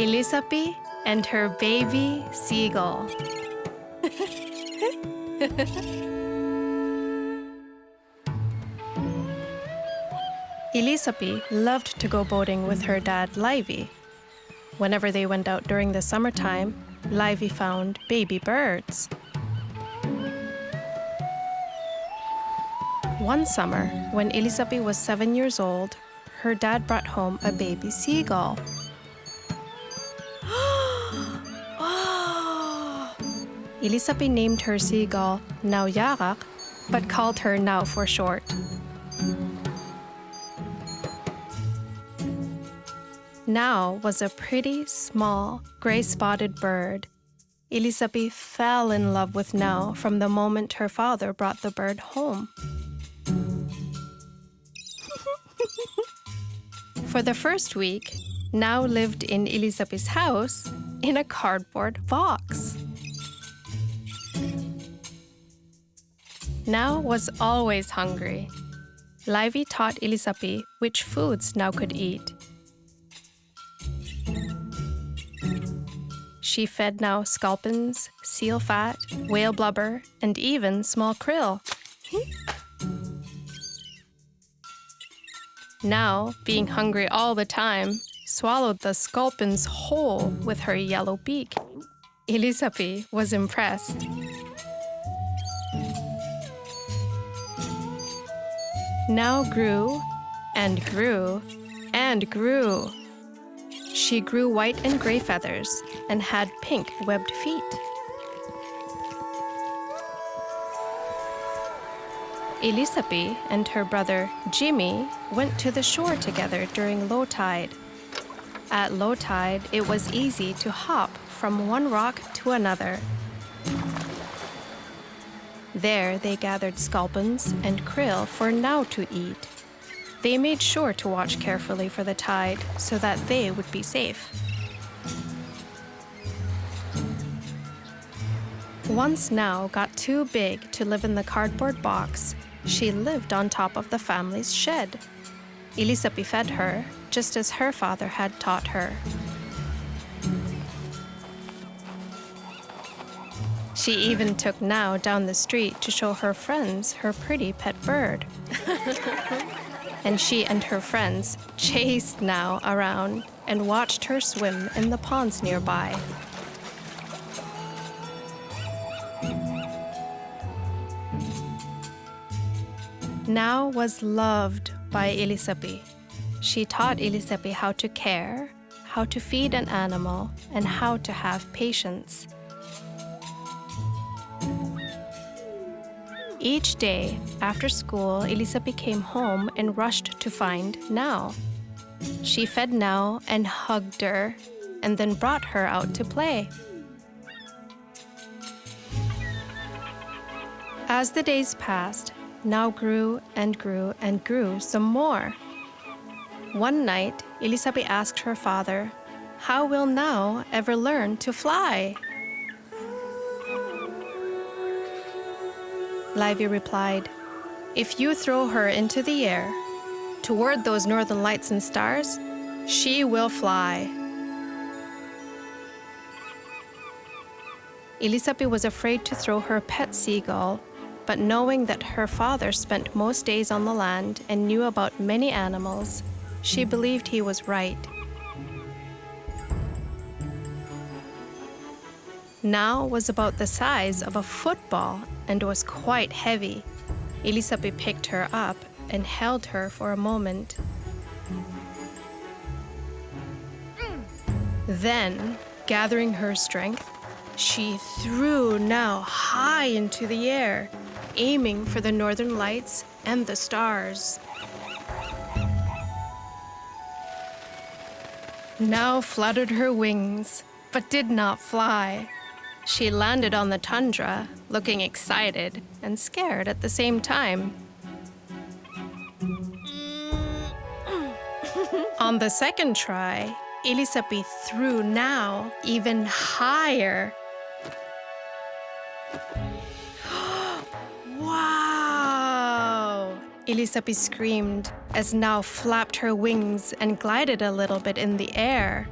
Elisapee and her baby Seagull. Elisapee loved to go boating with her dad, Livy. Whenever they went out during the summertime, Livy found baby birds. One summer, when Elisapee was 7 years old, her dad brought home a baby seagull. Elisapee named her seagull Naujaaraq, but called her Nau for short. Nau was a pretty, small, gray-spotted bird. Elisapee fell in love with Nau from the moment her father brought the bird home. For the first week, Nau lived in Elisapee's house in a cardboard box. Nau was always hungry. Livy taught Elisapee which foods Nau could eat. She fed Nau sculpins, seal fat, whale blubber, and even small krill. Nau, being hungry all the time, swallowed the sculpins whole with her yellow beak. Elisapee was impressed. Nau grew and grew and grew. She grew white and gray feathers and had pink webbed feet. Elisapee and her brother Jimmy went to the shore together during low tide. At low tide, it was easy to hop from one rock to another. There, they gathered sculpins and krill for Nau to eat. They made sure to watch carefully for the tide so that they would be safe. Once Nau got too big to live in the cardboard box, she lived on top of the family's shed. Elisapee fed her, just as her father had taught her. She even took Nau down the street to show her friends her pretty pet bird. And she and her friends chased Nau around and watched her swim in the ponds nearby. Nau was loved by Elisapee. She taught Elisapee how to care, how to feed an animal, and how to have patience. Each day, after school, Elisapee came home and rushed to find Nau. She fed Nau and hugged her, and then brought her out to play. As the days passed, Nau grew and grew and grew some more. One night, Elisapee asked her father, "How will Nau ever learn to fly?" Livy replied, "If you throw her into the air, toward those northern lights and stars, she will fly." Elisapee was afraid to throw her pet seagull, but knowing that her father spent most days on the land and knew about many animals, she believed he was right. Nau was about the size of a football and was quite heavy. Elisapee picked her up and held her for a moment. Then, gathering her strength, she threw Nau high into the air, aiming for the northern lights and the stars. Nau fluttered her wings, but did not fly. She landed on the tundra, looking excited and scared at the same time. On the second try, Elisapee threw Nau even higher. Wow! Elisapee screamed as Nau flapped her wings and glided a little bit in the air.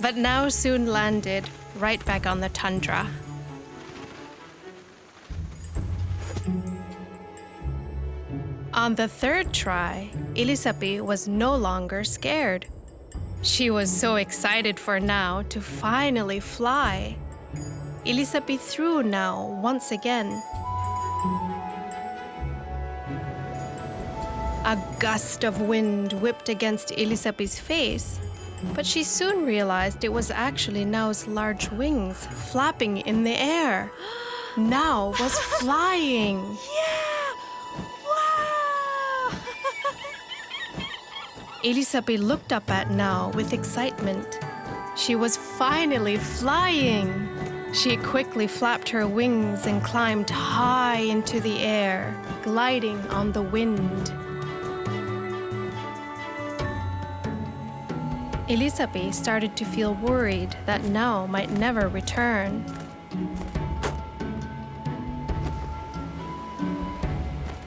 but now soon landed right back on the tundra. On the third try, Elisapee was no longer scared. She was so excited for Now to finally fly. Elisapee threw Now once again. A gust of wind whipped against Elisapee's face, but she soon realized it was actually Now's large wings flapping in the air. Now was flying. Elisapee looked up at Now with excitement. She was finally flying. She quickly flapped her wings and climbed high into the air, gliding on the wind. Elisapee started to feel worried that Now might never return.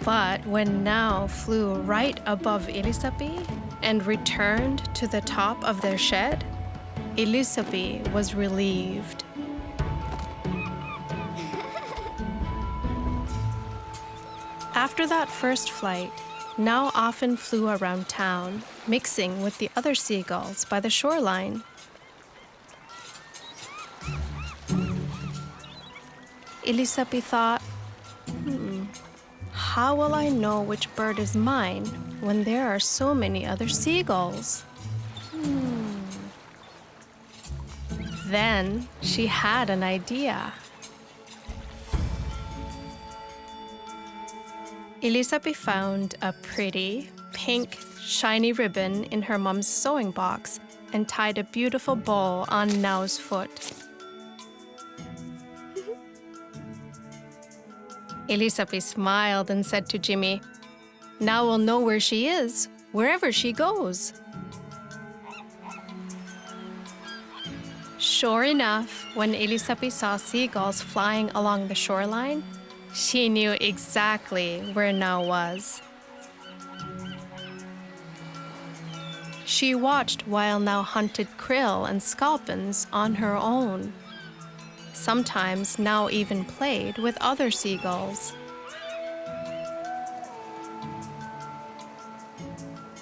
But when Now flew right above Elisapee and returned to the top of their shed, Elisapee was relieved. After that first flight, Now often flew around town, mixing with the other seagulls by the shoreline. Elisapee thought, how will I know which bird is mine when there are so many other seagulls? Then she had an idea. Elisapee found a pretty, pink, shiny ribbon in her mom's sewing box and tied a beautiful bow on Now's foot. Elisapee smiled and said to Jimmy, Now we'll know where she is, wherever she goes. Sure enough, when Elisapee saw seagulls flying along the shoreline, she knew exactly where Now was. She watched while Now hunted krill and sculpins on her own. Sometimes Now even played with other seagulls.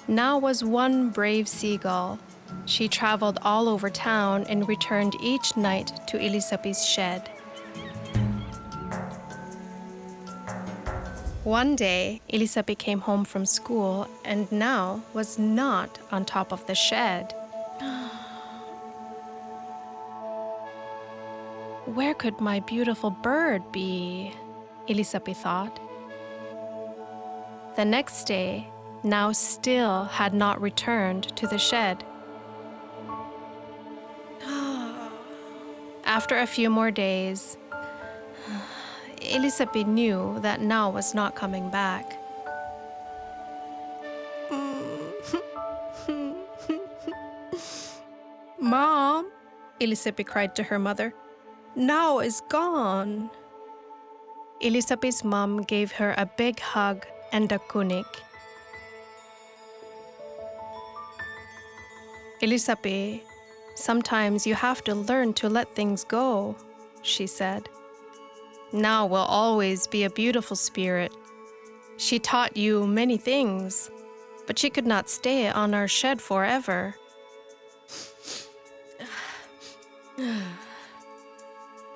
Now was one brave seagull. She traveled all over town and returned each night to Elisapee's shed. One day, Elisapee came home from school and Now was not on top of the shed. Where could my beautiful bird be? Elisapee thought. The next day, Now still had not returned to the shed. After a few more days, Elisapee knew that Now was not coming back. Mom, Elisapee cried to her mother, Now is gone. Elisapee's mom gave her a big hug and a kunik. Elisapee, sometimes you have to learn to let things go, she said. Now will always be a beautiful spirit. She taught you many things, but she could not stay on our shed forever.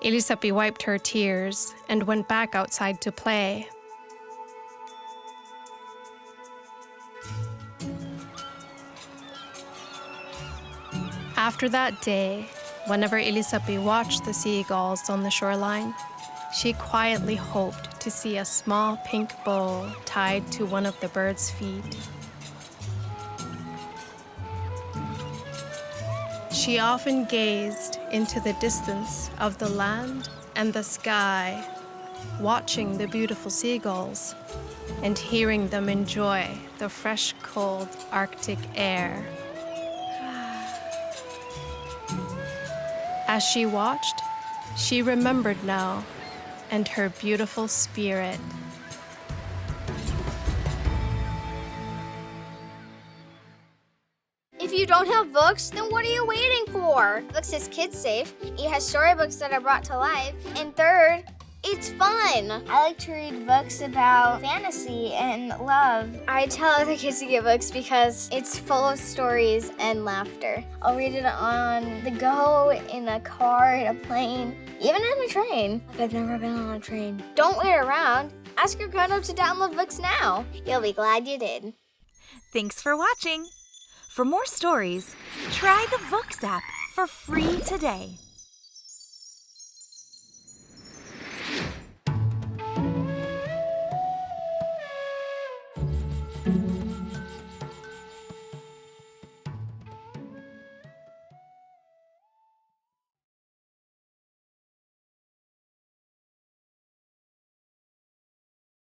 Elisapee wiped her tears and went back outside to play. After that day, whenever Elisapee watched the seagulls on the shoreline, she quietly hoped to see a small pink bow tied to one of the bird's feet. She often gazed into the distance of the land and the sky, watching the beautiful seagulls and hearing them enjoy the fresh, cold Arctic air. As she watched, she remembered Now and her beautiful spirit. If you don't don't have books? Then what are you waiting for? Vooks is kid safe. It has storybooks that are brought to life. And third, it's fun. I like to read books about fantasy and love. I tell other kids to get books because it's full of stories and laughter. I'll read it on the go, in a car, in a plane, even in a train. I've never been on a train. Don't wait around. Ask your grown-up to download books now. You'll be glad you did. Thanks for watching. For more stories, try the Vooks app for free today.